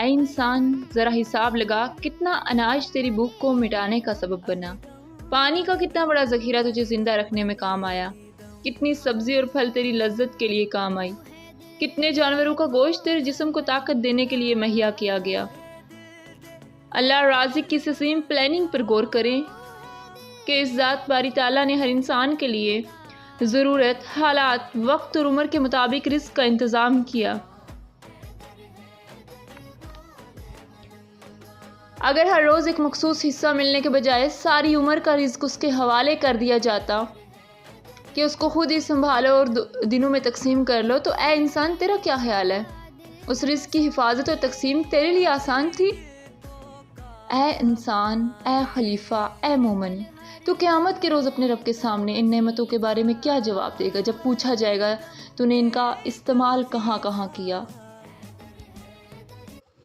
اے انسان ذرا حساب لگا کتنا اناج تیری بھوک کو مٹانے کا سبب بنا، پانی کا کتنا بڑا ذخیرہ تجھے زندہ رکھنے میں کام آیا، کتنی سبزی اور پھل تیری لذت کے لیے کام آئی، کتنے جانوروں کا گوشت تیرے جسم کو طاقت دینے کے لیے مہیا کیا گیا۔ اللہ رازق کی سسیم پلاننگ پر غور کریں کہ اس ذات باری تعالیٰ نے ہر انسان کے لیے ضرورت، حالات، وقت اور عمر کے مطابق رزق کا انتظام کیا۔ اگر ہر روز ایک مخصوص حصہ ملنے کے بجائے ساری عمر کا رزق اس کے حوالے کر دیا جاتا کہ اس کو خود ہی سنبھالو اور دنوں میں تقسیم کر لو، تو اے انسان تیرا کیا خیال ہے؟ اس رزق کی حفاظت اور تقسیم تیرے لیے آسان تھی؟ اے انسان، اے خلیفہ، اے مومن، تو قیامت کے روز اپنے رب کے سامنے ان نعمتوں کے بارے میں کیا جواب دے گا جب پوچھا جائے گا تو نے ان کا استعمال کہاں کہاں کیا؟